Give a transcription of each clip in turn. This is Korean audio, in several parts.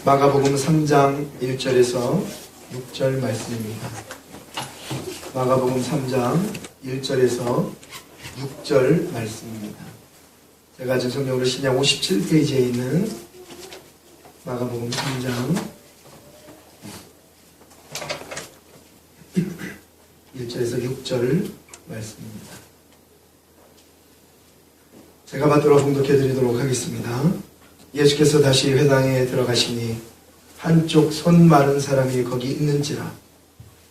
마가복음 3장 1절에서 6절 말씀입니다. 마가복음 3장 1절에서 6절 말씀입니다. 제가 지금 성경으로 신약 57페이지에 있는 마가복음 3장 1절에서 6절 말씀입니다. 제가 받들어 봉독해 드리도록 하겠습니다. 예수께서 다시 회당에 들어가시니 한쪽 손 마른 사람이 거기 있는지라.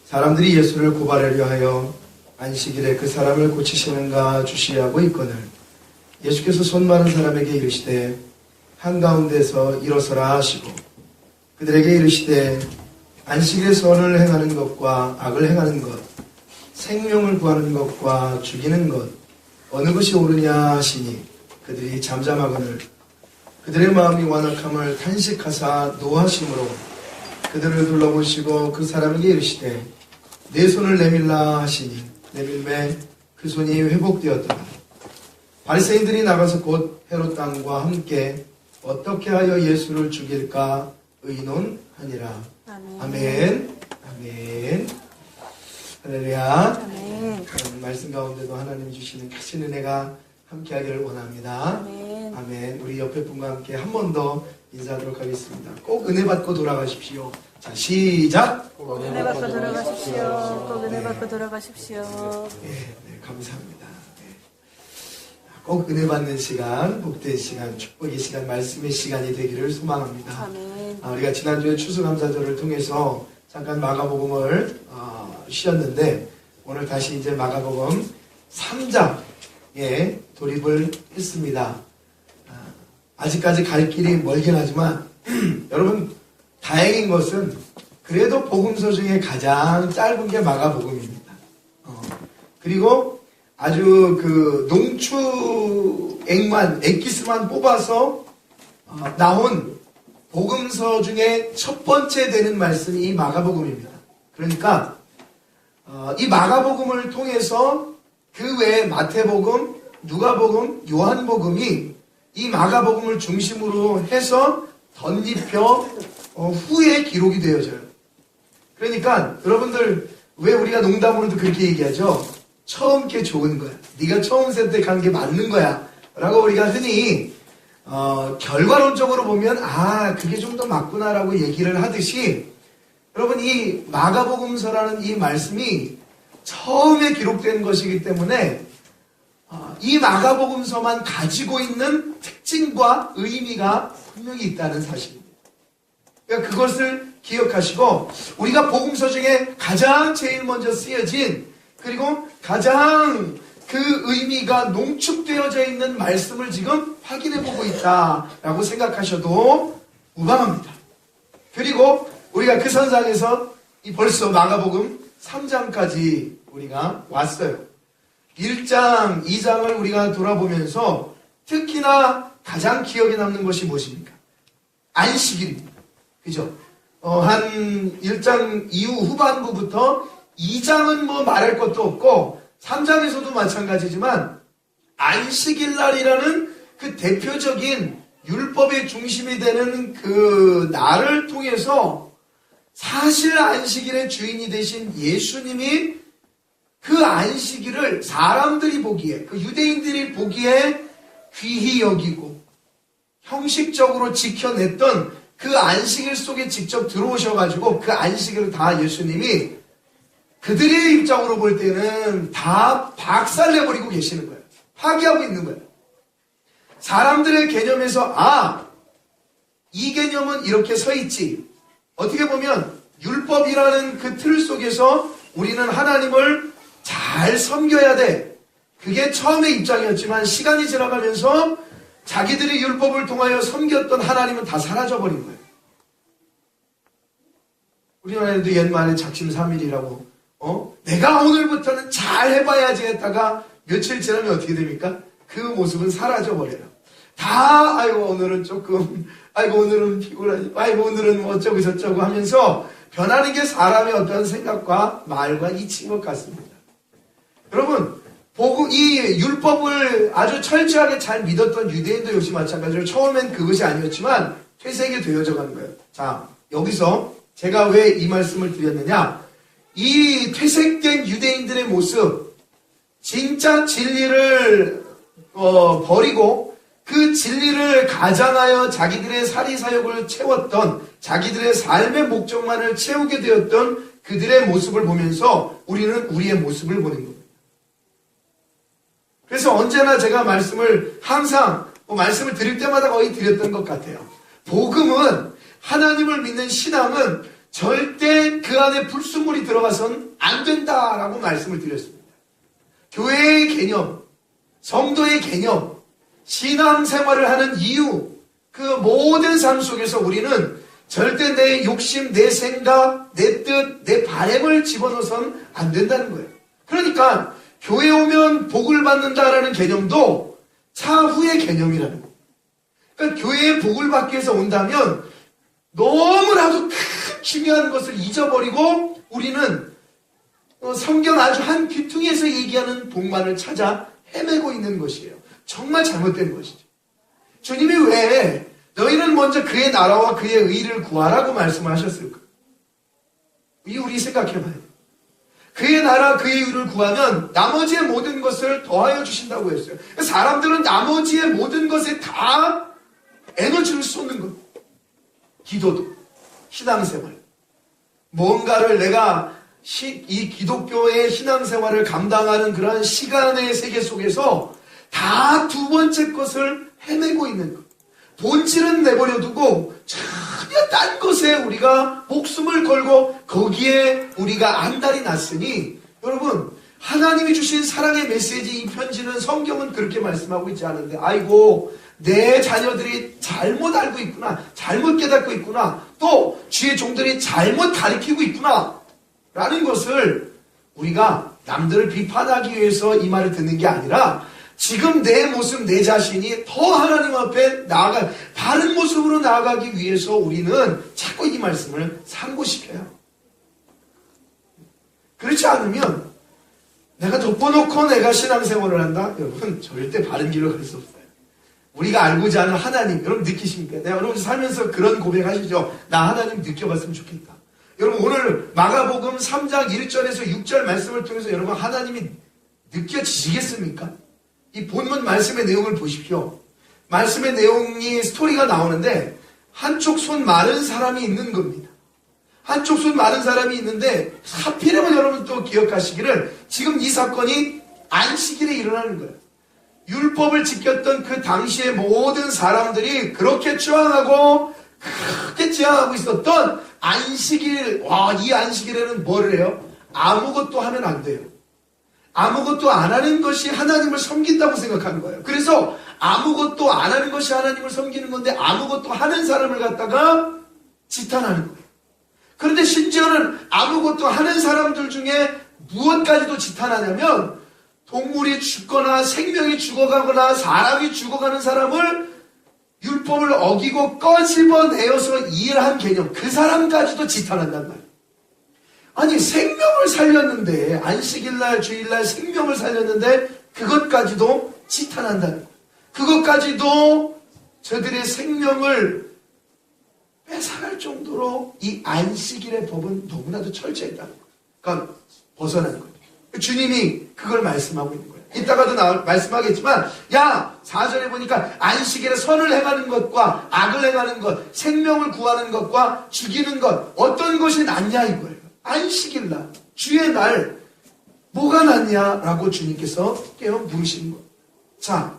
사람들이 예수를 고발하려 하여 안식일에 그 사람을 고치시는가 주시하고 있거늘 예수께서 손 마른 사람에게 이르시되 한가운데서 일어서라 하시고 그들에게 이르시되 안식일에 선을 행하는 것과 악을 행하는 것, 생명을 구하는 것과 죽이는 것 어느 것이 옳으냐 하시니 그들이 잠잠하거늘 그들의 마음이 완악함을 탄식하사 노하심으로 그들을 둘러보시고 그 사람에게 이르시되 내 손을 내밀라 하시니 내밀매 그 손이 회복되었더라. 바리새인들이 나가서 곧 헤롯 왕과 함께 어떻게 하여 예수를 죽일까 의논하니라. 아멘. 아멘. 할렐루야. 아멘. 말씀 가운데도 하나님 주시는 크신 은혜가 함께하기를 원합니다. 아멘. 아멘. 우리 옆에 분과 함께 한 번 더 인사하도록 하겠습니다. 꼭 은혜 받고 돌아가십시오. 자, 시작. 꼭 은혜 받고 돌아가십시오. 꼭 은혜 받고 돌아가십시오. 네, 감사합니다. 네. 꼭 은혜 받는 시간, 복된 시간, 축복의 시간, 말씀의 시간이 되기를 소망합니다. 아멘. 우리가 지난주에 추수감사절을 통해서 잠깐 마가복음을 쉬었는데 오늘 다시 이제 마가복음 3장에 돌입을 했습니다. 아직까지 갈 길이 멀긴 하지만 여러분 다행인 것은 그래도 복음서 중에 가장 짧은 게 마가복음입니다. 그리고 아주 그 농추액만 엑기스만 뽑아서 나온 복음서 중에 첫 번째 되는 말씀이 이 마가복음입니다. 그러니까 이 마가복음을 통해서 그 외에 마태복음, 누가복음, 요한복음이 이 마가복음을 중심으로 해서 덧입혀 후에 기록이 되어져요. 그러니까 여러분들 왜 우리가 농담으로도 그렇게 얘기하죠? 처음 게 좋은 거야. 네가 처음 선택한 게 맞는 거야. 라고 우리가 흔히 결과론적으로 보면 그게 좀 더 맞구나라고 얘기를 하듯이 여러분 이 마가복음서라는 이 말씀이 처음에 기록된 것이기 때문에 이 마가복음서만 가지고 있는 특징과 의미가 분명히 있다는 사실입니다. 그러니까 그것을 기억하시고 우리가 복음서 중에 가장 제일 먼저 쓰여진 그리고 가장 그 의미가 농축되어져 있는 말씀을 지금 확인해보고 있다라고 생각하셔도 무방합니다. 그리고 우리가 그 선상에서 벌써 마가복음 3장까지 우리가 왔어요. 1장, 2장을 우리가 돌아보면서 특히나 가장 기억에 남는 것이 무엇입니까? 안식일입니다. 그죠? 한 1장 이후 후반부부터 2장은 뭐 말할 것도 없고 3장에서도 마찬가지지만 안식일 날이라는 그 대표적인 율법의 중심이 되는 그 날을 통해서 사실 안식일의 주인이 되신 예수님이 그 안식일을 사람들이 보기에, 그 유대인들이 보기에 귀히 여기고 형식적으로 지켜냈던 그 안식일 속에 직접 들어오셔가지고 그 안식일을 다 예수님이 그들의 입장으로 볼 때는 다 박살내버리고 계시는 거예요. 파기하고 있는 거예요. 사람들의 개념에서 이 개념은 이렇게 서 있지. 어떻게 보면 율법이라는 그 틀 속에서 우리는 하나님을 잘 섬겨야 돼. 그게 처음의 입장이었지만 시간이 지나가면서 자기들이 율법을 통하여 섬겼던 하나님은 다 사라져버린 거예요. 우리나라에도 옛말에 작심삼일이라고 내가 오늘부터는 잘 해봐야지 했다가 며칠 지나면 어떻게 됩니까? 그 모습은 사라져버려요. 다 오늘은 조금 오늘은 피곤하지 오늘은 어쩌고 저쩌고 하면서 변하는 게 사람의 어떤 생각과 말과 이치인 것 같습니다. 여러분 이 율법을 아주 철저하게 잘 믿었던 유대인도 역시 마찬가지로 처음엔 그것이 아니었지만 퇴색이 되어져 가는 거예요. 자, 여기서 제가 왜 이 말씀을 드렸느냐? 이 퇴색된 유대인들의 모습, 진짜 진리를 버리고 그 진리를 가장하여 자기들의 사리사욕을 채웠던, 자기들의 삶의 목적만을 채우게 되었던 그들의 모습을 보면서 우리는 우리의 모습을 보는 겁니다. 그래서 언제나 제가 항상 말씀을 드릴 때마다 거의 드렸던 것 같아요. 복음은, 하나님을 믿는 신앙은 절대 그 안에 불순물이 들어가선 안 된다라고 말씀을 드렸습니다. 교회의 개념, 성도의 개념, 신앙생활을 하는 이유, 그 모든 삶 속에서 우리는 절대 내 욕심, 내 생각, 내 뜻, 내 바램을 집어넣어서는 안 된다는 거예요. 그러니까 교회 오면 복을 받는다라는 개념도 차후의 개념이라는 거예요. 그러니까 교회에 복을 받기 위해서 온다면 너무나도 큰 중요한 것을 잊어버리고 우리는 성경 아주 한 귀퉁이에서 얘기하는 복만을 찾아 헤매고 있는 것이에요. 정말 잘못된 것이죠. 주님이 왜 너희는 먼저 그의 나라와 그의 의를 구하라고 말씀하셨을까? 우리 생각해봐야 돼요. 그의 나라, 그의 의를 구하면 나머지의 모든 것을 더하여 주신다고 했어요. 사람들은 나머지의 모든 것에 다 에너지를 쏟는 겁니다. 기도도, 신앙생활. 뭔가를 내가 이 기독교의 신앙생활을 감당하는 그러한 시간의 세계 속에서 다 두 번째 것을 헤매고 있는 것. 본질은 내버려두고 전혀 딴 것에 우리가 목숨을 걸고 거기에 우리가 안달이 났으니, 여러분, 하나님이 주신 사랑의 메시지, 이 편지는, 성경은 그렇게 말씀하고 있지 않은데, 아이고 내 자녀들이 잘못 알고 있구나, 잘못 깨닫고 있구나, 또 주의 종들이 잘못 가르치고 있구나 라는 것을 우리가 남들을 비판하기 위해서 이 말을 듣는 게 아니라, 지금 내 모습, 내 자신이 더 하나님 앞에 바른 모습으로 나아가기 위해서 우리는 자꾸 이 말씀을 상고시켜요. 그렇지 않으면 내가 덮어놓고 내가 신앙생활을 한다? 여러분, 절대 바른 길로 갈 수 없어요. 우리가 알고자 하는 하나님, 여러분 느끼십니까? 내가 여러분 살면서 그런 고백하시죠? 나 하나님 느껴봤으면 좋겠다. 여러분, 오늘 마가복음 3장 1절에서 6절 말씀을 통해서 여러분 하나님이 느껴지시겠습니까? 이 본문 말씀의 내용을 보십시오. 말씀의 내용이, 스토리가 나오는데 한쪽 손 마른 사람이 있는 겁니다. 한쪽 손 마른 사람이 있는데, 하필이면 여러분 또 기억하시기를, 지금 이 사건이 안식일에 일어나는 거예요. 율법을 지켰던 그 당시의 모든 사람들이 그렇게 저항하고 크게 저항하고 있었던 안식일. 이 안식일에는 뭐를 해요? 아무것도 하면 안 돼요. 아무것도 안 하는 것이 하나님을 섬긴다고 생각하는 거예요. 그래서 아무것도 안 하는 것이 하나님을 섬기는 건데, 아무것도 하는 사람을 갖다가 지탄하는 거예요. 그런데 심지어는 아무것도 하는 사람들 중에 무엇까지도 지탄하냐면, 동물이 죽거나 생명이 죽어가거나 사람이 죽어가는 사람을 율법을 어기고 꺼집어내어서 이해한 개념, 그 사람까지도 지탄한단 말이에요. 아니, 생명을 살렸는데, 안식일날, 주일날 생명을 살렸는데 그것까지도 지탄한다는 거예요. 그것까지도 저들의 생명을 뺏어갈 정도로 이 안식일의 법은 너무나도 철저했다는 거예요. 그러니까 벗어나는 거예요. 주님이 그걸 말씀하고 있는 거예요. 이따가도 말씀하겠지만, 4절에 보니까 안식일에 선을 행하는 것과 악을 행하는 것, 생명을 구하는 것과 죽이는 것, 어떤 것이 낫냐 이거예요. 안식일날, 주의 날, 뭐가 낫냐라고 주님께서 깨어 물으시는 거예요. 자,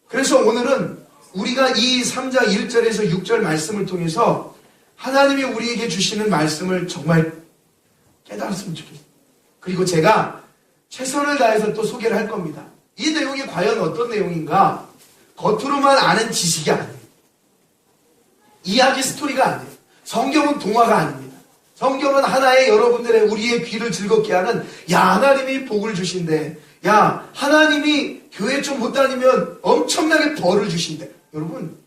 그래서 오늘은 우리가 이 3장 1절에서 6절 말씀을 통해서 하나님이 우리에게 주시는 말씀을 정말 깨달았으면 좋겠어요. 그리고 제가 최선을 다해서 또 소개를 할 겁니다. 이 내용이 과연 어떤 내용인가? 겉으로만 아는 지식이 아니에요. 이야기 스토리가 아니에요. 성경은 동화가 아닙니다. 성경은 하나의 여러분들의, 우리의 귀를 즐겁게 하는, 하나님이 복을 주신대. 하나님이 교회 좀 못 다니면 엄청나게 벌을 주신대. 여러분,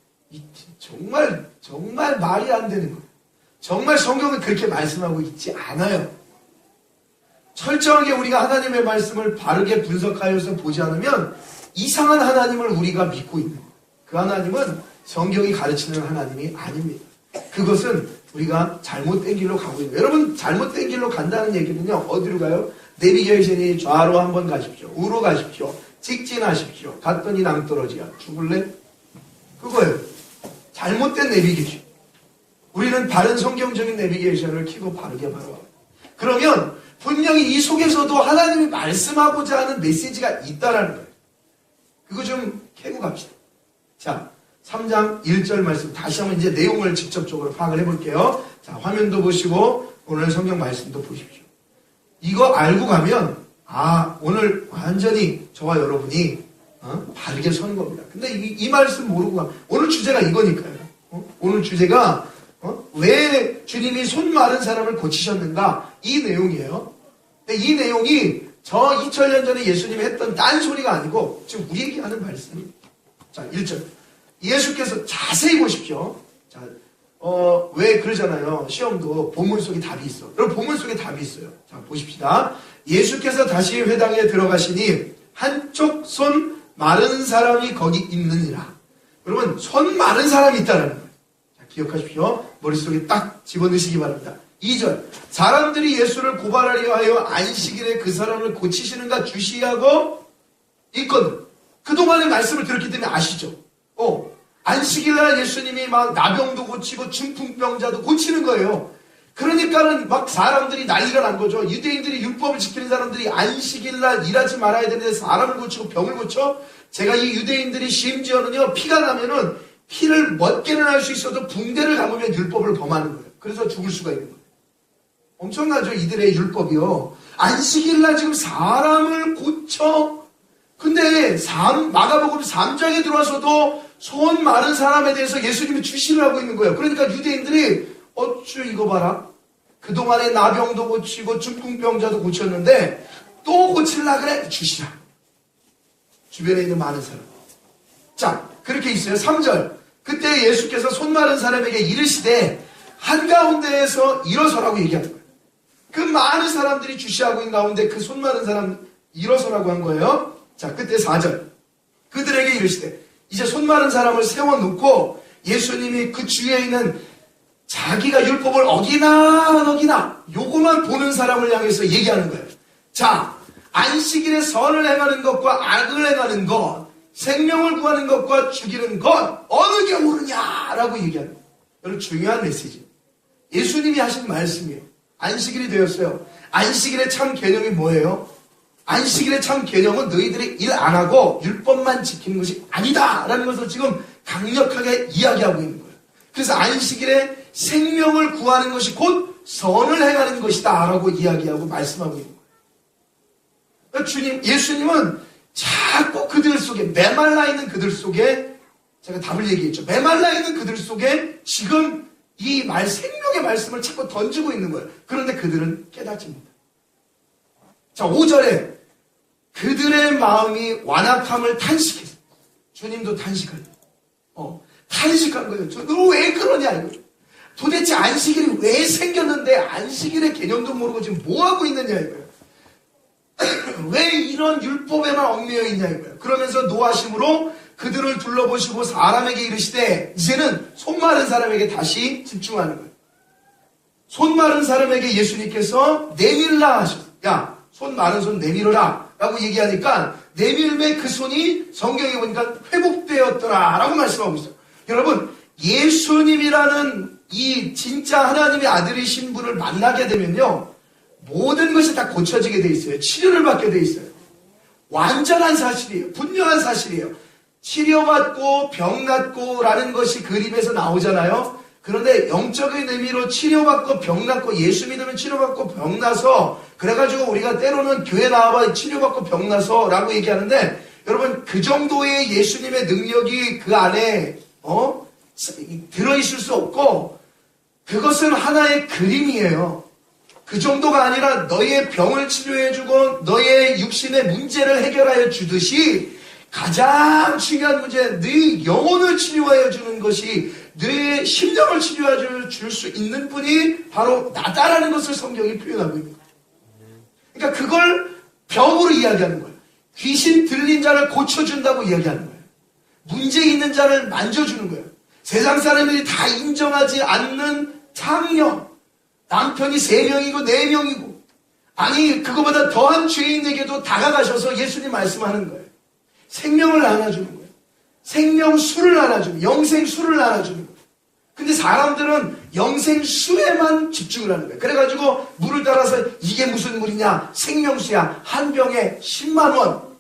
정말 말이 안 되는 거예요. 정말 성경은 그렇게 말씀하고 있지 않아요. 철저하게 우리가 하나님의 말씀을 바르게 분석하여서 보지 않으면 이상한 하나님을 우리가 믿고 있는 거예요. 그 하나님은 성경이 가르치는 하나님이 아닙니다. 그것은 우리가 잘못된 길로 가고 있는 거예요. 여러분 잘못된 길로 간다는 얘기는요. 어디로 가요? 내비게이션이 좌로 한번 가십시오. 우로 가십시오. 직진하십시오. 갔더니 낭떠러지야. 죽을래? 그거예요. 잘못된 내비게이션. 우리는 바른 성경적인 내비게이션을 켜고 바르게 바라봐요. 그러면 분명히 이 속에서도 하나님이 말씀하고자 하는 메시지가 있다라는 거예요. 그거 좀 캐고 갑시다. 자, 3장 1절 말씀 다시 한번 이제 내용을 직접적으로 파악을 해볼게요. 자, 화면도 보시고 오늘 성경 말씀도 보십시오. 이거 알고 가면 오늘 완전히 저와 여러분이 바르게 서는 겁니다. 근데 이 말씀 모르고 가면 오늘 주제가 이거니까요. 오늘 주제가 왜 주님이 손 마른 사람을 고치셨는가? 이 내용이에요. 근데 이 내용이 저 2000년 전에 예수님이 했던 딴소리가 아니고 지금 우리에게 하는 말씀입니다. 자, 1절. 예수께서 자세히 보십시오. 자, 왜 그러잖아요. 시험도 본문 속에 답이 있어. 여러분, 본문 속에 답이 있어요. 자, 보십시다. 예수께서 다시 회당에 들어가시니 한쪽 손 마른 사람이 거기 있느니라. 여러분, 손 마른 사람이 있다는 거예요. 자, 기억하십시오. 머릿속에 딱 집어넣으시기 바랍니다. 2절. 사람들이 예수를 고발하려 하여 안식일에 그 사람을 고치시는가 주시하고 있거든. 그동안의 말씀을 들었기 때문에 아시죠? 안식일날 예수님이 막 나병도 고치고 중풍병자도 고치는 거예요. 그러니까는 막 사람들이 난리가 난 거죠. 유대인들이 율법을 지키는 사람들이 안식일날 일하지 말아야 되는데 사람을 고치고 병을 고쳐? 제가 이 유대인들이 심지어는요, 피가 나면은 피를 몇 개는 할 수 있어도 붕대를 감으면 율법을 범하는 거예요. 그래서 죽을 수가 있는 거예요. 엄청나죠, 이들의 율법이요. 안식일날 지금 사람을 고쳐? 근데 마가복음 3장에 들어와서도 손 마른 사람에 대해서 예수님이 주시를 하고 있는 거예요. 그러니까 유대인들이 어쭈 이거 봐라. 그동안에 나병도 고치고 중풍병자도 고쳤는데 또 고칠라 그래? 주시라. 주변에 있는 많은 사람. 자, 그렇게 있어요. 3절. 그때 예수께서 손 마른 사람에게 이르시되 한가운데에서 일어서라고 얘기하는 거예요. 그 많은 사람들이 주시하고 있는 가운데 그 손 마른 사람 일어서라고 한 거예요. 자, 그때 4절. 그들에게 이르시되 이제 손 마른 사람을 세워놓고 예수님이 그 주위에 있는 자기가 율법을 어기나 안 어기나 요거만 보는 사람을 향해서 얘기하는 거예요. 자, 안식일에 선을 행하는 것과 악을 행하는 것, 생명을 구하는 것과 죽이는 것 어느 게 옳으냐라고 얘기하는 거예요. 여러분, 중요한 메시지. 예수님이 하신 말씀이에요. 안식일이 되었어요. 안식일의 참 개념이 뭐예요? 안식일의 참 개념은 너희들이 일 안 하고 율법만 지키는 것이 아니다라는 것을 지금 강력하게 이야기하고 있는 거예요. 그래서 안식일에 생명을 구하는 것이 곧 선을 행하는 것이다 라고 이야기하고 말씀하고 있는 거예요. 예수님은 자꾸 그들 속에, 메말라 있는 그들 속에, 제가 답을 얘기했죠. 메말라 있는 그들 속에 지금 이 생명의 말씀을 자꾸 던지고 있는 거예요. 그런데 그들은 깨닫지 못해요. 자, 5절에 그들의 마음이 완악함을 탄식했어요. 주님도 탄식하는 거예요. 탄식한 거예요. 너 왜 그러냐 이거예요. 도대체 안식일이 왜 생겼는데 안식일의 개념도 모르고 지금 뭐하고 있느냐 이거예요. 왜 이런 율법에만 얽매여 있냐 이거예요. 그러면서 노하심으로 그들을 둘러보시고 사람에게 이르시되 이제는 손 마른 사람에게 다시 집중하는 거예요. 손 마른 사람에게 예수님께서 내밀라 하셨어요. 야, 손 마른 손 내밀어라 라고 얘기하니까 내밀매 그 손이 성경에 보니까 회복되었더라 라고 말씀하고 있어요. 여러분, 예수님이라는 이 진짜 하나님의 아들이신 분을 만나게 되면요, 모든 것이 다 고쳐지게 돼 있어요. 치료를 받게 돼 있어요. 완전한 사실이에요. 분명한 사실이에요. 치료받고 병 낫고 라는 것이 그림에서 나오잖아요. 그런데 영적인 의미로 치료받고 병 낫고 예수 믿으면 치료받고 병 나서 그래가지고 우리가 때로는 교회 나와봐 치료받고 병 나서 라고 얘기하는데 여러분, 그 정도의 예수님의 능력이 그 안에 들어있을 수 없고 그것은 하나의 그림이에요. 그 정도가 아니라 너의 병을 치료해주고 너의 육신의 문제를 해결하여 주듯이 가장 중요한 문제, 네 영혼을 치료하여 주는 것이 너의 심령을 치료해 줄 수 있는 분이 바로 나다라는 것을 성경이 표현하고 있는 거예요. 그러니까 그걸 병으로 이야기하는 거예요. 귀신 들린 자를 고쳐준다고 이야기하는 거예요. 문제 있는 자를 만져주는 거예요. 세상 사람들이 다 인정하지 않는 장녀, 남편이 3명이고 4명이고, 아니 그거보다 더한 죄인에게도 다가가셔서 예수님 말씀하는 거예요. 생명을 나눠주는 거예요. 생명수를 나눠주는, 영생수를 나눠주는 거예요. 근데 사람들은 영생수에만 집중을 하는 거예요. 그래가지고 물을 따라서 이게 무슨 물이냐, 생명수야, 한 병에 10만 원.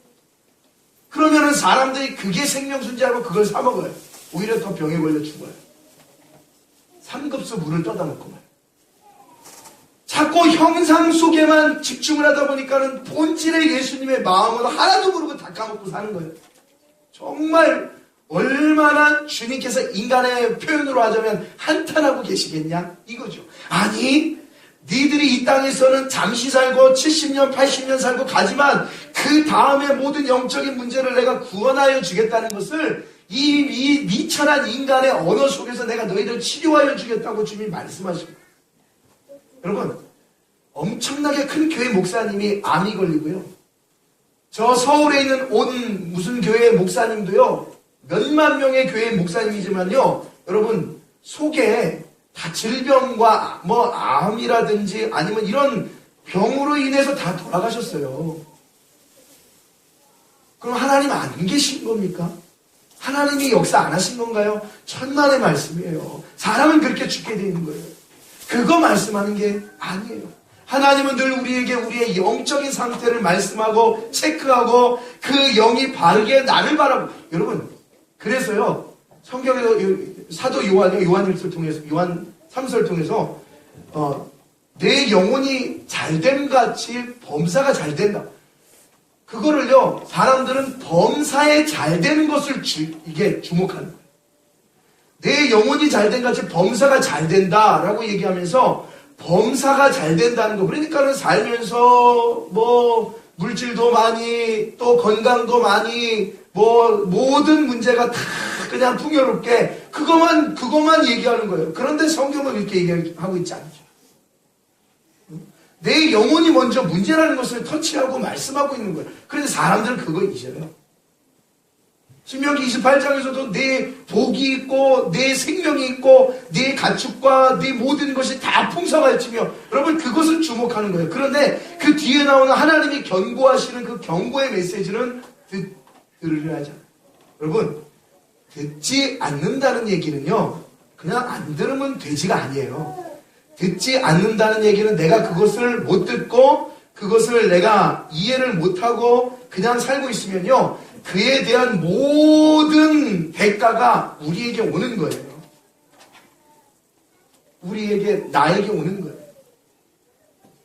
그러면은 사람들이 그게 생명수인지 알고 그걸 사 먹어요. 오히려 더 병에 걸려 죽어요. 3급수 물을 떠다 놓고 말이에요. 자꾸 형상 속에만 집중을 하다 보니까는 본질의 예수님의 마음으로 하나도 모르고 다 까먹고 사는 거예요. 정말 얼마나 주님께서 인간의 표현으로 하자면 한탄하고 계시겠냐? 이거죠. 아니, 니들이 이 땅에서는 잠시 살고 70년, 80년 살고 가지만 그 다음에 모든 영적인 문제를 내가 구원하여 주겠다는 것을 이 미천한 인간의 언어 속에서 내가 너희들 치료하여 주겠다고 주님이 말씀하십니다. 여러분, 엄청나게 큰 교회 목사님이 암이 걸리고요. 저 서울에 있는 온 무슨 교회 목사님도요, 몇만 명의 교회 목사님이지만요, 여러분, 속에 다 질병과 뭐 암이라든지 아니면 이런 병으로 인해서 다 돌아가셨어요. 그럼 하나님 안 계신 겁니까? 하나님이 역사 안 하신 건가요? 천만의 말씀이에요. 사람은 그렇게 죽게 되어 있는 거예요. 그거 말씀하는 게 아니에요. 하나님은 늘 우리에게 우리의 영적인 상태를 말씀하고 체크하고 그 영이 바르게 나를 바라고. 여러분, 그래서요, 성경에서 사도 요한일서를 통해서, 요한 3서를 통해서 내 영혼이 잘됨 같이 범사가 잘 된다. 그거를요, 사람들은 범사에 잘 되는 것을 이게 주목하는 거예요. 내 영혼이 잘된 같이 범사가 잘 된다라고 얘기하면서 범사가 잘 된다는 거. 그러니까는 살면서 뭐 물질도 많이, 또 건강도 많이, 뭐 모든 문제가 다 그냥 풍요롭게 그것만 얘기하는 거예요. 그런데 성경은 이렇게 얘기하고 있지 않죠. 내 영혼이 먼저 문제라는 것을 터치하고 말씀하고 있는 거예요. 그런데 사람들은 그거 잊어요. 신명기 28장에서도 내 복이 있고 내 생명이 있고 내 가축과 내 모든 것이 다 풍성할지며, 여러분 그것을 주목하는 거예요. 그런데 그 뒤에 나오는 하나님이 경고하시는 그 경고의 메시지는 들으려 하잖아요. 여러분, 듣지 않는다는 얘기는요, 그냥 안 들으면 되지가 아니에요. 듣지 않는다는 얘기는 내가 그것을 못 듣고 그것을 내가 이해를 못하고 그냥 살고 있으면요, 그에 대한 모든 대가가 우리에게 오는 거예요. 나에게 오는 거예요.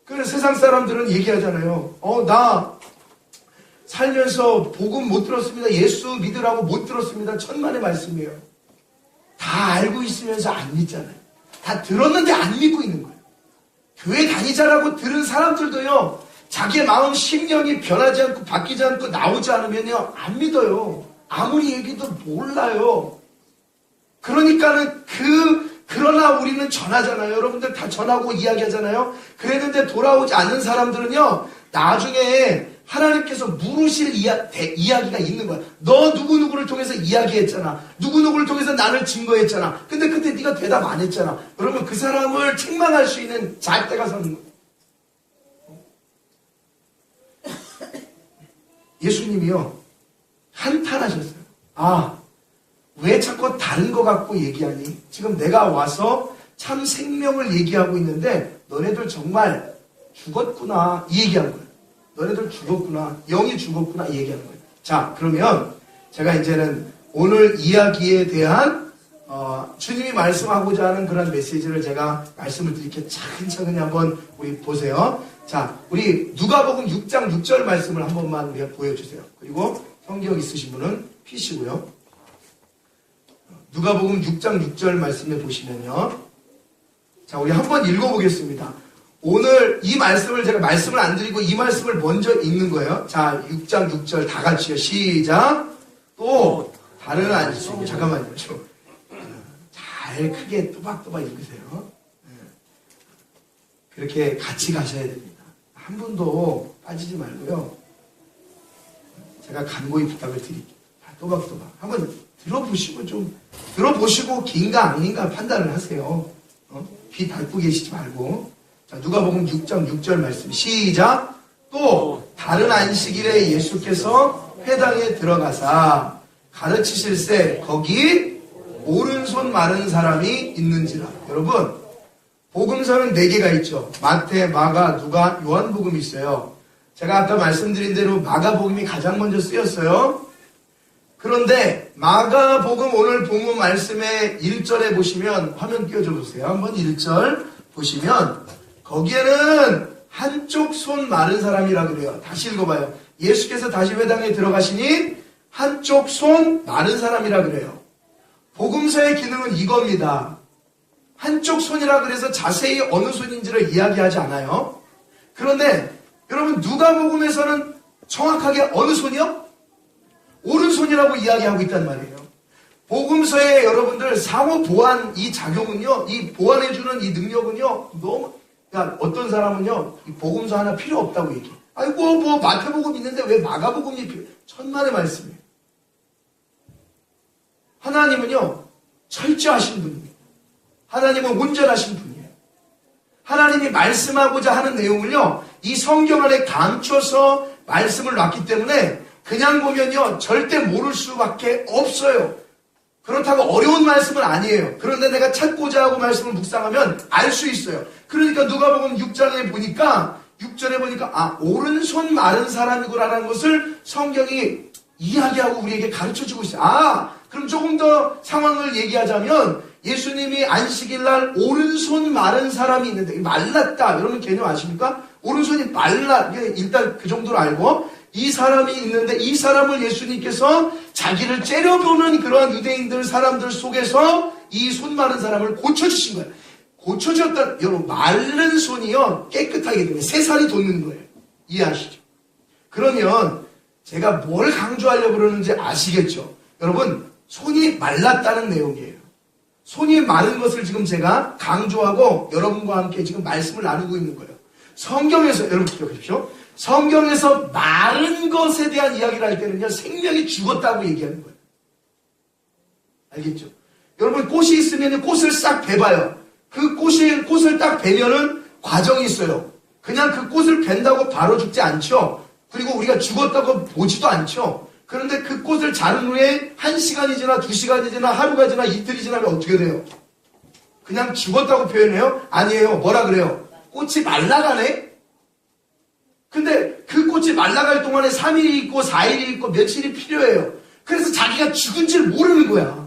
그래서 세상 사람들은 얘기하잖아요. 나 살면서 복음 못 들었습니다. 예수 믿으라고 못 들었습니다. 천만의 말씀이에요. 다 알고 있으면서 안 믿잖아요. 다 들었는데 안 믿고 있는 거예요. 교회 다니자라고 들은 사람들도요, 자기의 마음 심령이 변하지 않고 바뀌지 않고 나오지 않으면요, 안 믿어요. 아무리 얘기도 몰라요. 그러니까는 그러나 우리는 전하잖아요. 여러분들 다 전하고 이야기하잖아요. 그랬는데 돌아오지 않는 사람들은요, 나중에 하나님께서 물으실 이야기가 있는 거야. 너 누구누구를 통해서 이야기했잖아. 누구누구를 통해서 나를 증거했잖아. 근데 그때 네가 대답 안 했잖아. 그러면 그 사람을 책망할 수 있는 잣대가 서는 거야. 예수님이요, 한탄하셨어요. 왜 자꾸 다른 거 갖고 얘기하니? 지금 내가 와서 참 생명을 얘기하고 있는데 너네들 정말 죽었구나, 이 얘기하는 거예요. 너네들 죽었구나, 영이 죽었구나, 이 얘기하는 거예요. 자, 그러면 제가 이제는 오늘 이야기에 대한 주님이 말씀하고자 하는 그런 메시지를 제가 말씀을 드릴게요. 차근차근히 한번 우리 보세요. 자, 우리 누가복음 6장 6절 말씀을 한 번만 우리가 보여주세요. 그리고 성경 있으신 분은 피시고요. 누가복음 6장 6절 말씀에 보시면요. 자, 우리 한번 읽어보겠습니다. 오늘 이 말씀을 제가 말씀을 안 드리고 이 말씀을 먼저 읽는 거예요. 자, 6장 6절 다 같이요. 시작. 또 다른 안식일. 잠깐만요. 잘 크게 또박또박 읽으세요. 그렇게 같이 가셔야 됩니다. 한 분도 빠지지 말고요. 제가 간곡히 부탁을 드릴게요. 또박또박. 한번 들어보시고 긴가 아닌가 판단을 하세요. 귀 닫고 계시지 말고. 자, 누가복음 6장 6절 말씀 시작. 또 다른 안식일에 예수께서 회당에 들어가사 가르치실세 거기 오른손 마른 사람이 있는지라. 여러분, 복음서는 4개가 있죠. 마태, 마가, 누가, 요한복음이 있어요. 제가 아까 말씀드린 대로 마가복음이 가장 먼저 쓰였어요. 그런데 마가복음 오늘 본문 말씀의 1절에 보시면 화면 띄워줘 보세요. 한번 1절 보시면 거기에는 한쪽 손 마른 사람이라 그래요. 다시 읽어봐요. 예수께서 다시 회당에 들어가시니 한쪽 손 마른 사람이라 그래요. 복음서의 기능은 이겁니다. 한쪽 손이라 그래서 자세히 어느 손인지를 이야기하지 않아요. 그런데 여러분 누가복음에서는 정확하게 어느 손이요? 오른손이라고 이야기하고 있단 말이에요. 복음서에 여러분들 상호 보완 이 작용은요, 이 보완해주는 이 능력은요, 너무, 그러니까 어떤 사람은요, 이 복음서 하나 필요 없다고 얘기해. 아이고, 뭐, 마태복음 있는데 왜 마가복음이 필요해? 천만의 말씀이에요. 하나님은요, 철저하신 분입니다. 하나님은 온전하신 분이에요. 하나님이 말씀하고자 하는 내용을요, 이 성경 안에 감춰서 말씀을 놨기 때문에 그냥 보면요, 절대 모를 수밖에 없어요. 그렇다고 어려운 말씀은 아니에요. 그런데 내가 찾고자 하고 말씀을 묵상하면 알 수 있어요. 그러니까 누가복음 6장에 보니까 6절에 보니까 오른손 마른 사람이구나라는 것을 성경이 이야기하고 우리에게 가르쳐주고 있어요. 그럼 조금 더 상황을 얘기하자면 예수님이 안식일 날 오른손 마른 사람이 있는데 말랐다. 여러분 개념 아십니까? 오른손이 일단 그 정도로 알고 이 사람이 있는데 이 사람을 예수님께서 자기를 째려보는 그러한 유대인들 사람들 속에서 이 손 마른 사람을 고쳐주신 거예요. 고쳐졌다. 여러분 마른 손이요 깨끗하게 되면 새살이 돋는 거예요. 이해하시죠? 그러면 제가 뭘 강조하려고 그러는지 아시겠죠? 여러분 손이 말랐다는 내용이에요. 손이 마른 것을 지금 제가 강조하고 여러분과 함께 지금 말씀을 나누고 있는 거예요. 성경에서 여러분 기억하십시오. 성경에서 마른 것에 대한 이야기를 할 때는요, 생명이 죽었다고 얘기하는 거예요. 알겠죠? 여러분, 꽃이 있으면 꽃을 싹 베봐요. 그 꽃을 딱 베면은 과정이 있어요. 그냥 그 꽃을 벤다고 바로 죽지 않죠? 그리고 우리가 죽었다고 보지도 않죠? 그런데 그 꽃을 자른 후에 1시간이 지나 2시간이 지나 하루가 지나 이틀이 지나면 어떻게 돼요? 그냥 죽었다고 표현해요? 아니에요. 뭐라 그래요? 꽃이 말라가네? 근데 그 꽃이 말라갈 동안에 3일이 있고 4일이 있고 며칠이 필요해요. 그래서 자기가 죽은 줄 모르는 거야.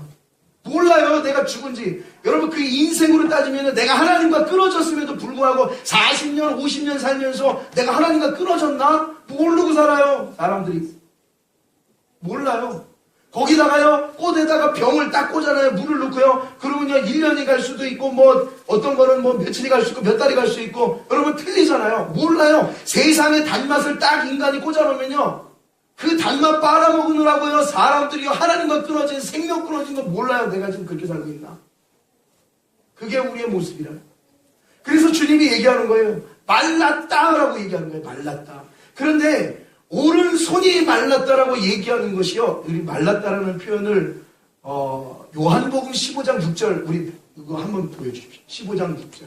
몰라요, 내가 죽은지. 여러분, 그 인생으로 따지면 내가 하나님과 끊어졌음에도 불구하고 40년, 50년 살면서 내가 하나님과 끊어졌나? 모르고 살아요, 사람들이. 몰라요. 거기다가요, 꽃에다가 병을 딱 꽂아놔요. 물을 넣고요. 그러면요, 1년이 갈 수도 있고, 어떤 거는 며칠이 갈 수 있고, 몇 달이 갈 수 있고, 여러분 틀리잖아요. 몰라요. 세상의 단맛을 딱 인간이 꽂아놓으면요, 그 단맛 빨아먹느라고요, 사람들이요, 하나님과 끊어진, 생명 끊어진 거 몰라요. 내가 지금 그렇게 살고 있나. 그게 우리의 모습이라. 그래서 주님이 얘기하는 거예요. 말랐다라고 얘기하는 거예요. 말랐다. 그런데, 오른손이 말랐다라고 얘기하는 것이요. 우리 말랐다라는 표현을 요한복음 15장 6절 우리 이거 한번 보여주십시오. 15장 6절.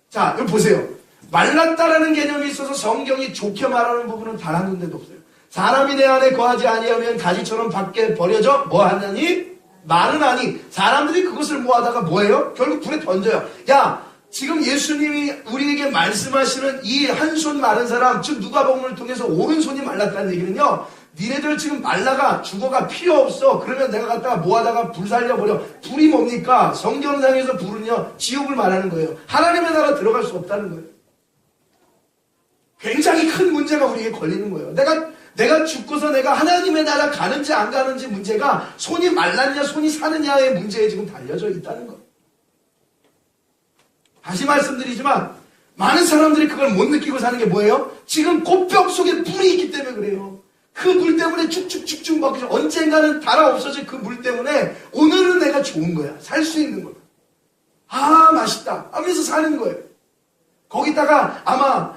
자, 여기 보세요. 말랐다라는 개념이 있어서 성경이 좋게 말하는 부분은 단 한 군데도 없어요. 사람이 내 안에 거하지 아니하면 가지처럼 밖에 버려져 뭐하냐니? 마르나니. 사람들이 그것을 모아다가 뭐예요? 결국 불에 던져요. 야, 지금 예수님이 우리에게 말씀하시는 이 한 손 마른 사람, 즉 누가복음을 통해서 오른손이 말랐다는 얘기는요, 니네들 지금 말라가 죽어가 필요 없어. 그러면 내가 갖다가 모아다가 불 살려버려. 불이 뭡니까? 성경상에서 불은요, 지옥을 말하는 거예요. 하나님의 나라 들어갈 수 없다는 거예요. 굉장히 큰 문제가 우리에게 걸리는 거예요. 내가 죽고서 내가 하나님의 나라 가는지 안 가는지 문제가 손이 말랐냐 손이 사느냐의 문제에 지금 달려져 있다는 거예요. 다시 말씀드리지만 많은 사람들이 그걸 못 느끼고 사는 게 뭐예요? 지금 꽃병 속에 불이 있기 때문에 그래요. 그 물 때문에 쭉쭉쭉쭉 먹기 언젠가는 달아 없어질 그 물 때문에 오늘은 내가 좋은 거야. 살 수 있는 거야. 아 맛있다 하면서 사는 거예요. 거기다가 아마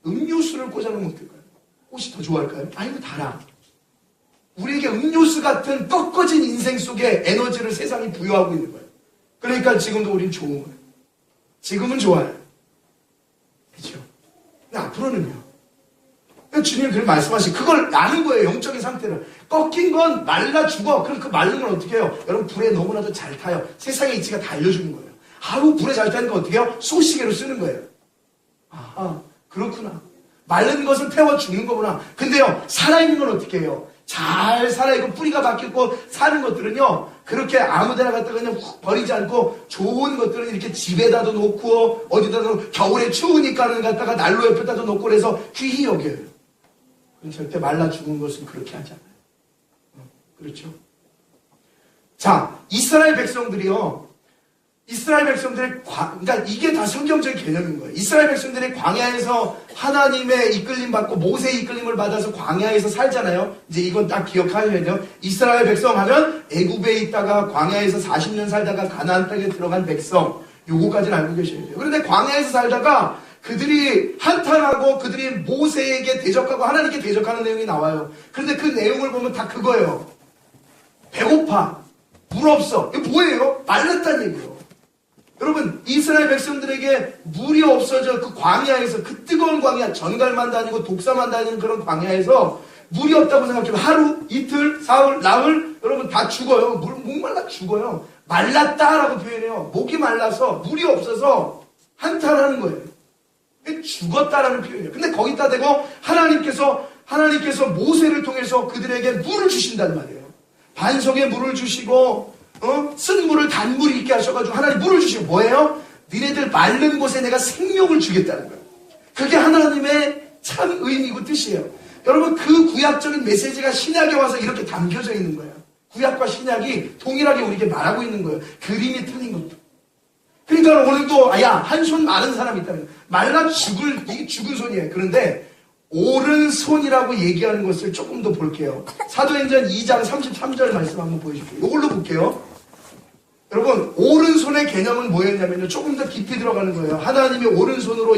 음료수를 꽂아놓으면 어떨까요? 꽃이 더 좋아할까요? 아이고 달아. 우리에게 음료수 같은 꺾어진 인생 속에 에너지를 세상이 부여하고 있는 거예요. 그러니까 지금도 우린 좋은 거예요. 지금은 좋아요. 그렇죠? 근데 앞으로는요. 주님 그렇게 말씀하신 그걸 아는 거예요. 영적인 상태를. 꺾인 건 말라 죽어. 그럼 그 마른 건 어떻게 해요? 여러분 불에 너무나도 잘 타요. 세상의 이치가 다 알려주는 거예요. 아우 불에 잘 타는 거 어떻게 해요? 쏘시개로 쓰는 거예요. 아하 그렇구나. 마른 것은 태워 죽는 거구나. 근데요 살아있는 건 어떻게 해요? 잘 살아있고 뿌리가 박혔고 사는 것들은요 그렇게 아무데나 갖다가 그냥 훅 버리지 않고 좋은 것들은 이렇게 집에다도 놓고 어디다도 겨울에 추우니까는 갖다가 난로 옆에다도 놓고 그래서 귀히 여겨요. 절대 말라 죽은 것은 그렇게 하지 않아요. 그렇죠? 자, 이스라엘 백성들이요. 이스라엘 백성들의 그러니까 이게 다 성경적인 개념인 거예요. 이스라엘 백성들이 광야에서 하나님의 이끌림 받고 모세의 이끌림을 받아서 광야에서 살잖아요. 이제 이건 딱 기억하셔야 돼요. 이스라엘 백성 하면 애굽에 있다가 광야에서 40년 살다가 가나안 땅에 들어간 백성. 요거까지는 알고 계셔야 돼요. 그런데 광야에서 살다가 그들이 한탄하고 그들이 모세에게 대적하고 하나님께 대적하는 내용이 나와요. 그런데 그 내용을 보면 다 그거예요. 배고파. 물 없어. 이거 뭐예요? 말랐다는 얘기예요. 여러분 이스라엘 백성들에게 물이 없어져 그 광야에서 그 뜨거운 광야 전갈만 다니고 독사만 다니는 그런 광야에서 물이 없다고 생각하면 하루 이틀 사흘 나흘 여러분 다 죽어요. 목말라 죽어요. 말랐다라고 표현해요. 목이 말라서 물이 없어서 한탄하는 거예요. 죽었다라는 표현이에요. 근데 거기다 대고 하나님께서 모세를 통해서 그들에게 물을 주신단 말이에요. 반석에 물을 주시고 쓴 물을 단물이 있게 하셔가지고 하나님 물을 주시고 뭐예요? 니네들 마른 곳에 내가 생명을 주겠다는 거예요. 그게 하나님의 참 의미고 뜻이에요. 여러분 그 구약적인 메시지가 신약에 와서 이렇게 담겨져 있는 거예요. 구약과 신약이 동일하게 우리에게 말하고 있는 거예요. 그림이 틀린 것도. 그러니까 오늘도 한 손 마른 사람이 있다는 거예요. 말라 이게 죽은 손이에요. 그런데 오른손이라고 얘기하는 것을 조금 더 볼게요. 사도행전 2장 33절 말씀 한번 보여줄게요. 이걸로 볼게요. 여러분 오른손의 개념은 뭐였냐면요. 조금 더 깊이 들어가는 거예요. 하나님이 오른손으로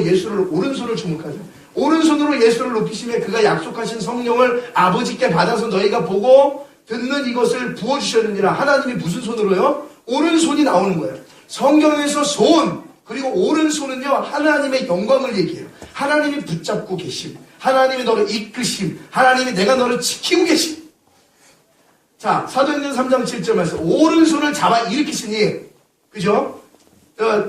주목하죠. 오른손으로 예수를 높이시며 그가 약속하신 성령을 아버지께 받아서 너희가 보고 듣는 이것을 부어주셨느니라. 하나님이 무슨 손으로요? 오른손이 나오는 거예요. 성경에서 손 그리고 오른손은요 하나님의 영광을 얘기해요. 하나님이 붙잡고 계심, 하나님이 너를 이끄심, 하나님이 내가 너를 지키고 계심. 자 사도행전 3장 7절 말씀 오른손을 잡아 일으키시니 그죠?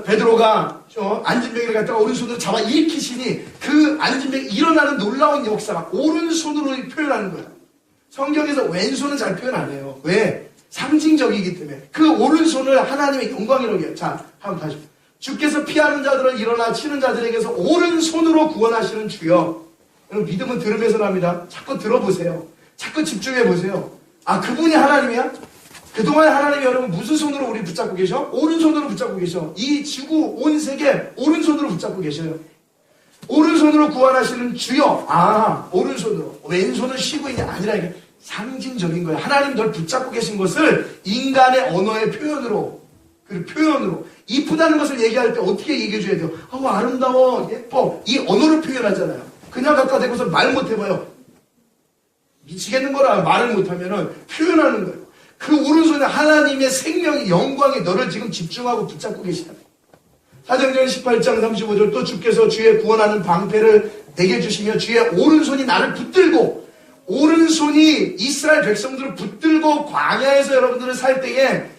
베드로가 앉은 병이를 갖다가 오른손으로 잡아 일으키시니 그 앉은 병이 일어나는 놀라운 역사가 오른손으로 표현하는 거예요. 성경에서 왼손은 잘 표현 안 해요. 왜? 상징적이기 때문에 그 오른손을 하나님의 영광이라고 해요. 자 한번 다시 주께서 피하는 자들을 일어나 치는 자들에게서 오른손으로 구원하시는 주여. 여러분 믿음은 들으면서 납니다. 자꾸 들어보세요. 자꾸 집중해보세요. 그분이 하나님이야? 그동안 하나님이 여러분 무슨 손으로 우리 붙잡고 계셔? 오른손으로 붙잡고 계셔. 이 지구 온 세계 오른손으로 붙잡고 계셔요. 오른손으로 구원하시는 주여. 오른손으로. 왼손은 쉬고 있는 게 아니라 이게 상징적인 거예요. 하나님 널 붙잡고 계신 것을 인간의 언어의 표현으로 이쁘다는 것을 얘기할 때 어떻게 얘기해 줘야 돼요? 아름다워 예뻐 이 언어로 표현하잖아요. 그냥 갖다 대고서 말 못해봐요. 미치겠는 거라. 말을 못하면은 표현하는 거예요. 그 오른손에 하나님의 생명이 영광이 너를 지금 집중하고 붙잡고 계시다. 사도행전 18장 35절 또 주께서 주의 구원하는 방패를 내게 주시며 주의 오른손이 나를 붙들고 오른손이 이스라엘 백성들을 붙들고 광야에서 여러분들을 살 때에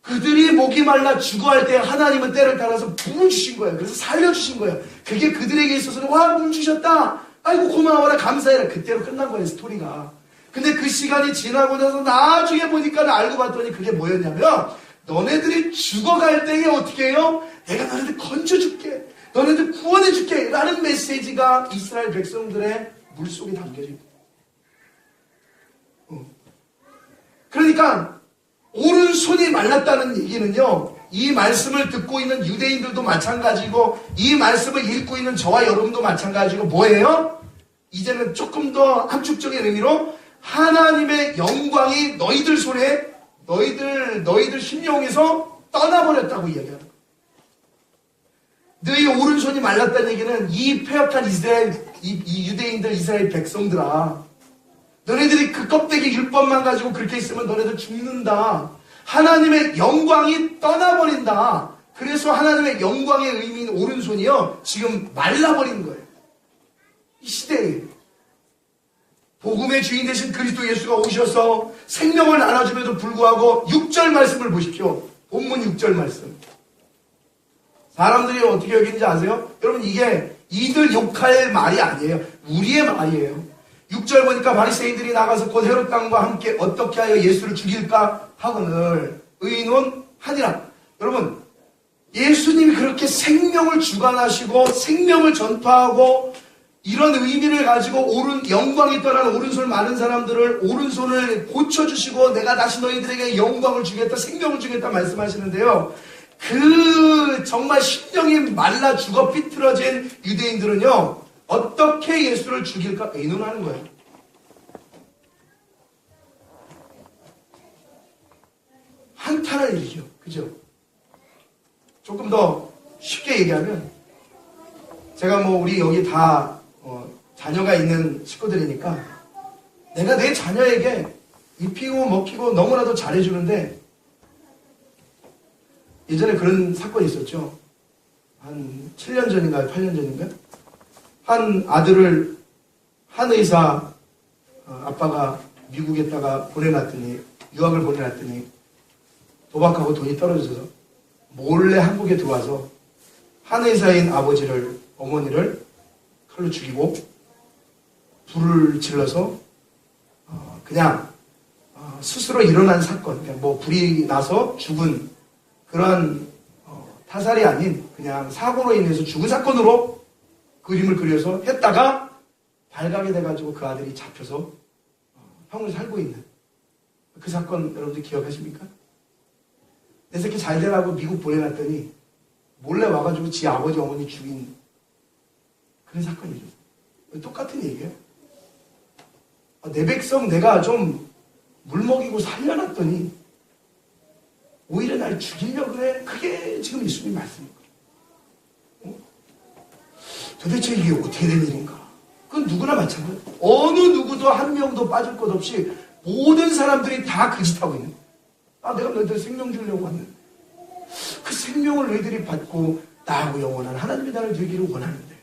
그들이 목이 말라 죽어할 때 하나님은 때를 따라서 물을 주신 거예요. 그래서 살려주신 거예요. 그게 그들에게 있어서는 물 주셨다. 아이고 고마워라 감사해라. 그때로 끝난 거예요 스토리가. 근데 그 시간이 지나고 나서 나중에 보니까 알고 봤더니 그게 뭐였냐면 너네들이 죽어갈 때에 어떻게 해요? 내가 너네들 건져줄게. 너네들 구원해줄게. 라는 메시지가 이스라엘 백성들의 물속에 담겨져 있다. 그러니까 오른손이 말랐다는 얘기는요. 이 말씀을 듣고 있는 유대인들도 마찬가지고 이 말씀을 읽고 있는 저와 여러분도 마찬가지고 뭐예요? 이제는 조금 더 함축적인 의미로 하나님의 영광이 너희들 손에 너희들 심령에서 떠나버렸다고 이야기하는 거예요. 너희 오른손이 말랐다는 얘기는 이 폐역한 이 유대인들 이스라엘 백성들아 너네들이 그 껍데기 율법만 가지고 그렇게 있으면 너네들 죽는다. 하나님의 영광이 떠나버린다. 그래서 하나님의 영광의 의미인 오른손이요, 지금 말라버린 거예요. 이 시대에 복음의 주인 되신 그리스도 예수가 오셔서 생명을 나눠줌에도 불구하고 6절 말씀을 보십시오. 본문 6절 말씀. 사람들이 어떻게 여기는지 아세요? 여러분, 이게 이들 욕할 말이 아니에요. 우리의 말이에요. 6절 보니까 바리새인들이 나가서 곧 헤롯 왕과 함께 어떻게 하여 예수를 죽일까 하거늘 의논하니라. 여러분, 예수님이 그렇게 생명을 주관하시고 생명을 전파하고 이런 의미를 가지고 영광이 떠난 오른손 많은 사람들을 오른손을 고쳐주시고 내가 다시 너희들에게 영광을 주겠다, 생명을 주겠다 말씀하시는데요. 그 정말 심령이 말라 죽어 삐뚤어진 유대인들은요, 어떻게 예수를 죽일까 의논하는 거예요. 한탄할 일이죠. 그죠? 조금 더 쉽게 얘기하면, 제가 뭐 우리 여기 다 자녀가 있는 식구들이니까 내가 내 자녀에게 입히고 먹히고 너무나도 잘해주는데, 예전에 그런 사건이 있었죠. 한 7년 전인가요? 8년 전인가요? 한 아들을 한 의사 아빠가 미국에다가 보내놨더니, 유학을 보내놨더니 도박하고 돈이 떨어져서 몰래 한국에 들어와서 한 의사인 어머니를 칼로 죽이고 불을 질러서 그냥 스스로 일어난 사건, 그냥 뭐 불이 나서 죽은 그런 타살이 아닌 그냥 사고로 인해서 죽은 사건으로 그림을 그려서 했다가 발각이 돼가지고 그 아들이 잡혀서 형을 살고 있는 그 사건 여러분들 기억하십니까? 내 새끼 잘 되라고 미국 보내놨더니 몰래 와가지고 지 아버지 어머니 죽인 그런 사건이죠. 똑같은 얘기예요. 내 백성 내가 좀 물먹이고 살려놨더니 오히려 날 죽이려고 해. 그게 지금 예수님 말씀입니다. 도대체 이게 어떻게 된 일인가? 그건 누구나 마찬가지예요. 어느 누구도 한 명도 빠질 것 없이 모든 사람들이 다 그 짓 하고 있는 거예요. 내가 너희들 생명 주려고 왔는데 그 생명을 너희들이 받고 나하고 영원한 하나님의 나라를 되기를 원하는데,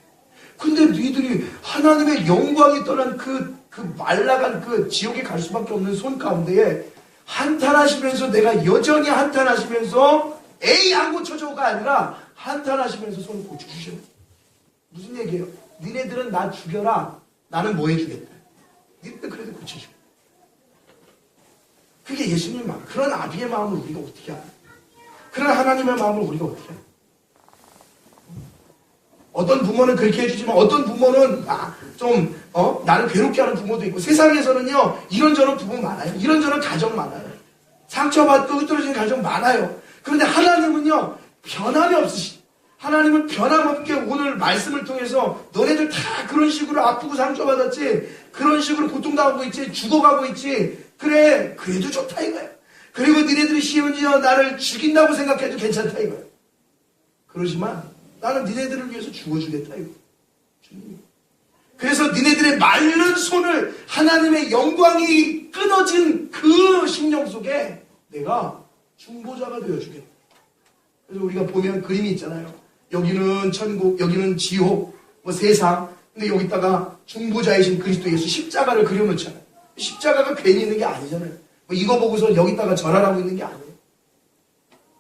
근데 너희들이 하나님의 영광이 떠난 그 말라간 그 지옥에 갈 수밖에 없는 손 가운데에 한탄하시면서, 내가 여전히 한탄하시면서 에이 안 고쳐줘가 아니라 한탄하시면서 손을 고쳐주셔요. 무슨 얘기예요? 니네들은 나 죽여라, 나는 뭐 해주겠다. 니네들 그래도 고쳐줘. 그게 예수님의 마음. 그런 아비의 마음을 우리가 어떻게 알아요? 그런 하나님의 마음을 우리가 어떻게 알아요? 어떤 부모는 그렇게 해주지만 어떤 부모는 나를 괴롭게 하는 부모도 있고, 세상에서는요 이런저런 부모 많아요. 이런저런 가정 많아요. 상처받고 흐트러진 가정 많아요. 그런데 하나님은요 변함이 없으시. 하나님은 변함없게 오늘 말씀을 통해서 너네들 다 그런 식으로 아프고 상처받았지, 그런 식으로 고통당하고 있지, 죽어가고 있지, 그래 그래도 좋다 이거야. 그리고 니네들이 심지어 나를 죽인다고 생각해도 괜찮다 이거야. 그러지만 나는 니네들을 위해서 죽어주겠다 이거. 주님. 그래서 니네들의 마른 손을 하나님의 영광이 끊어진 그 심령 속에 내가 중보자가 되어주겠다. 그래서 우리가 보면 그림이 있잖아요. 여기는 천국, 여기는 지옥, 뭐 세상. 근데 여기다가 중보자이신 그리스도 예수 십자가를 그려놓잖아요. 십자가가 괜히 있는 게 아니잖아요. 뭐 이거 보고서 여기다가 절하라고 있는 게 아니에요.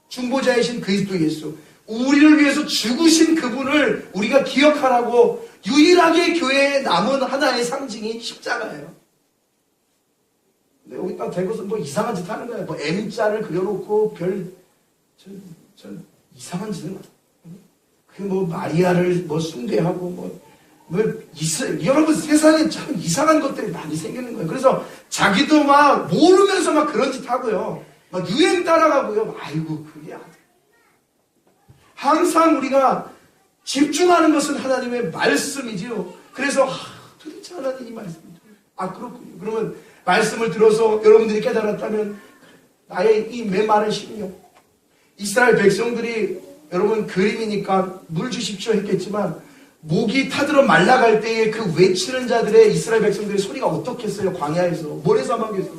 중보자이신 그리스도 예수, 우리를 위해서 죽으신 그분을 우리가 기억하라고 유일하게 교회에 남은 하나의 상징이 십자가예요. 근데 여기다 대고서 뭐 이상한 짓 하는 거예요. 뭐 M자를 그려놓고 전 이상한 짓을 해요. 그 뭐 마리아를 뭐 숭배하고 여러분 세상에 참 이상한 것들이 많이 생기는 거예요. 그래서 자기도 막 모르면서 막 그런 짓 하고요. 막 유행 따라가고요. 아이고 그게 안 돼. 항상 우리가 집중하는 것은 하나님의 말씀이지요. 그래서 도대체 하나님 이 말씀이죠. 그렇군요. 그러면 말씀을 들어서 여러분들이 깨달았다면 나의 이 메마른 심령, 이스라엘 백성들이 여러분 그림이니까 물 주십시오 했겠지만 목이 타들어 말라갈 때에 그 외치는 자들의 이스라엘 백성들의 소리가 어떻겠어요? 광야에서, 모래사막에서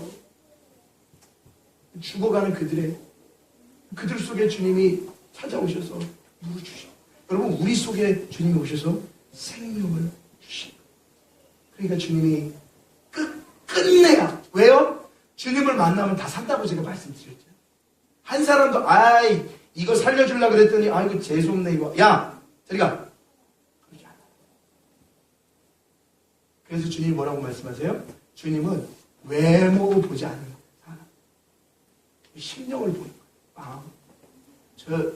죽어가는 그들 속에 주님이 찾아오셔서 물을 주셔. 여러분, 우리 속에 주님이 오셔서 생명을 주셔. 그러니까 주님이 끝내야. 왜요? 주님을 만나면 다 산다고 제가 말씀드렸죠. 한 사람도 이거 살려주려고 그랬더니 이거 재수없네 이거. 야 저리 가. 그러지 않아. 그래서 주님이 뭐라고 말씀하세요? 주님은 외모 보지 않는 사람, 심령을 보는 거예요.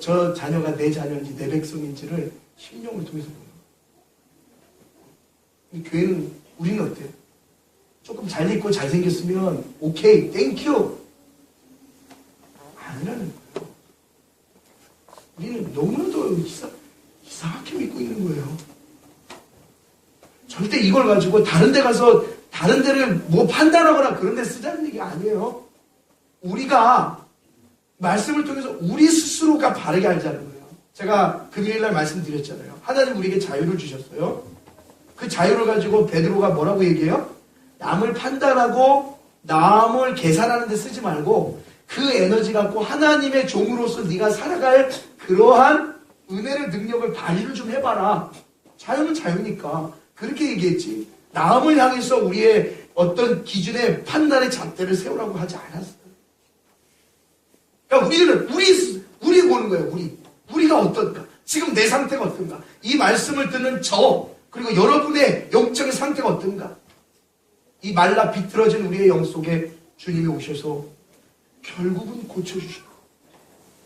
저 자녀가 내 자녀인지 내 백성인지를 심령을 통해서 보는 거예요. 교회는 우리는 어때요? 조금 잘 입고 잘생겼으면 오케이 땡큐 아니라는 거예요. 우리는 너무나도 이상하게 믿고 있는 거예요. 절대 이걸 가지고 다른 데 가서 다른 데를 뭐 판단하거나 그런 데 쓰자는 얘기 아니에요. 우리가 말씀을 통해서 우리 스스로가 바르게 알자는 거예요. 제가 금요일날 말씀드렸잖아요. 하나님 우리에게 자유를 주셨어요. 그 자유를 가지고 베드로가 뭐라고 얘기해요? 남을 판단하고 남을 계산하는 데 쓰지 말고 그 에너지 갖고 하나님의 종으로서 네가 살아갈 그러한 은혜를 능력을 발휘를 좀 해봐라. 자유는 자유니까 그렇게 얘기했지. 남을 향해서 우리의 어떤 기준의 판단의 잣대를 세우라고 하지 않았어요. 그러니까 우리는 우리 보는 거예요. 우리가 어떤가? 지금 내 상태가 어떤가? 이 말씀을 듣는 그리고 여러분의 영적인 상태가 어떤가? 이 말라 비틀어진 우리의 영 속에 주님이 오셔서 결국은 고쳐주시고,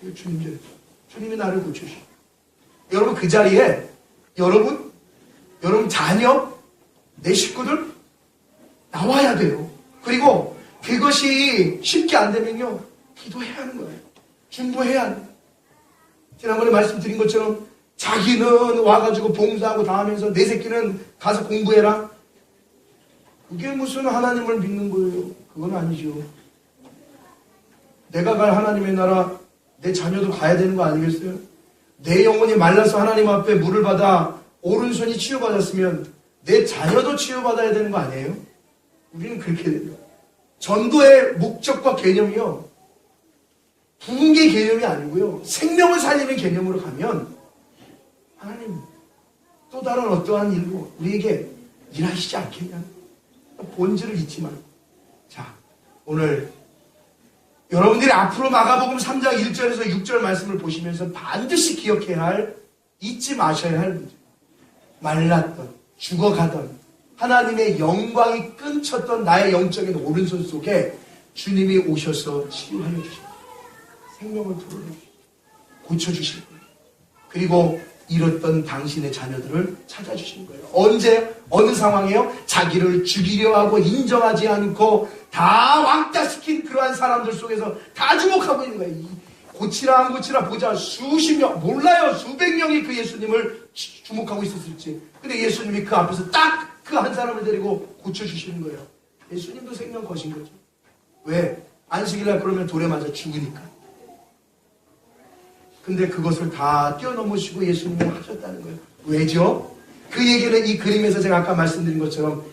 이거 주님이 나를 고쳐주시고, 여러분 그 자리에 여러분 자녀, 내 식구들 나와야 돼요. 그리고 그것이 쉽게 안 되면요, 기도해야 하는 거예요. 중보해야 하는 거예요. 지난번에 말씀드린 것처럼 자기는 와가지고 봉사하고 다 하면서 내 새끼는 가서 공부해라. 그게 무슨 하나님을 믿는 거예요? 그건 아니죠. 내가 갈 하나님의 나라, 내 자녀도 가야 되는 거 아니겠어요? 내 영혼이 말라서 하나님 앞에 물을 받아 오른손이 치유받았으면 내 자녀도 치유받아야 되는 거 아니에요? 우리는 그렇게 돼요. 전도의 목적과 개념이요, 부흥의 개념이 아니고요, 생명을 살리는 개념으로 가면 하나님 또 다른 어떠한 일로 우리에게 일하시지 않겠냐. 본질을 잊지 말고. 자, 오늘 여러분들이 앞으로 마가복음 3장 1절에서 6절 말씀을 보시면서 반드시 기억해야 할, 잊지 마셔야 할 문제. 말랐던, 죽어가던, 하나님의 영광이 끊쳤던 나의 영적인 오른손 속에 주님이 오셔서 치유하여 주십니다. 생명을 불어주시고 고쳐주실 거예요. 그리고 잃었던 당신의 자녀들을 찾아주시는 거예요. 언제? 어느 상황에요? 자기를 죽이려 하고 인정하지 않고 다 왕따시킨 그러한 사람들 속에서 다 주목하고 있는 거예요. 고치라 안 고치라 보자. 수십 명, 몰라요. 수백 명이 그 예수님을 주목하고 있었을지. 근데 예수님이 그 앞에서 딱 그 한 사람을 데리고 고쳐주시는 거예요. 예수님도 생명 거신 거죠. 왜? 안식일날 그러면 돌에 맞아 죽으니까. 근데 그것을 다 뛰어넘으시고 예수님이 하셨다는 거예요. 왜죠? 그 얘기는 이 그림에서 제가 아까 말씀드린 것처럼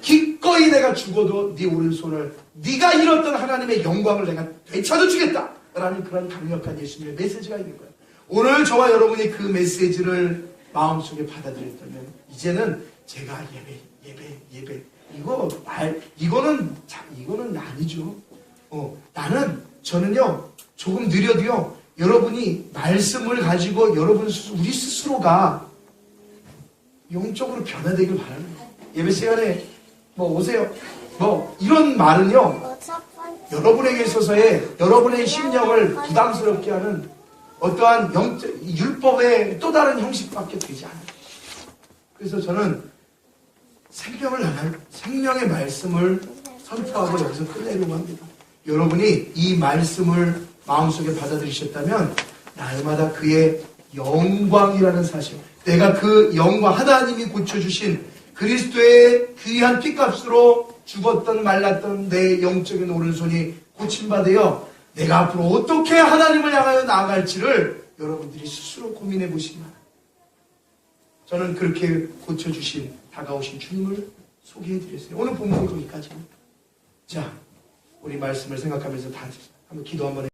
기꺼이 내가 죽어도 네 오른손을, 네가 잃었던 하나님의 영광을 내가 되찾아주겠다 라는 그런 강력한 예수님의 메시지가 있는 거예요. 오늘 저와 여러분이 그 메시지를 마음속에 받아들였다면 이제는 제가 예배 이거는 아니죠. 저는요 조금 느려도요, 여러분이 말씀을 가지고 우리 스스로가 영적으로 변화되길 바라는 거예요. 예배 시간에 오세요. 이런 말은요, 여러분에게 있어서의 여러분의 심령을 부담스럽게 하는 어떠한 율법의 또 다른 형식밖에 되지 않아요. 그래서 저는 생명의 말씀을 선포하고 여기서 끝내려고 합니다. 여러분이 이 말씀을 마음속에 받아들이셨다면 날마다 그의 영광이라는 사실, 내가 그 영광, 하나님이 고쳐주신 그리스도의 귀한 피값으로 죽었던 말랐던 내 영적인 오른손이 고침받아요. 내가 앞으로 어떻게 하나님을 향하여 나아갈지를 여러분들이 스스로 고민해 보시기 바랍니다. 저는 그렇게 고쳐주신 다가오신 주님을 소개해드렸어요. 오늘 본문은 거기까지입니다. 자, 우리 말씀을 생각하면서 다 한번 기도 한번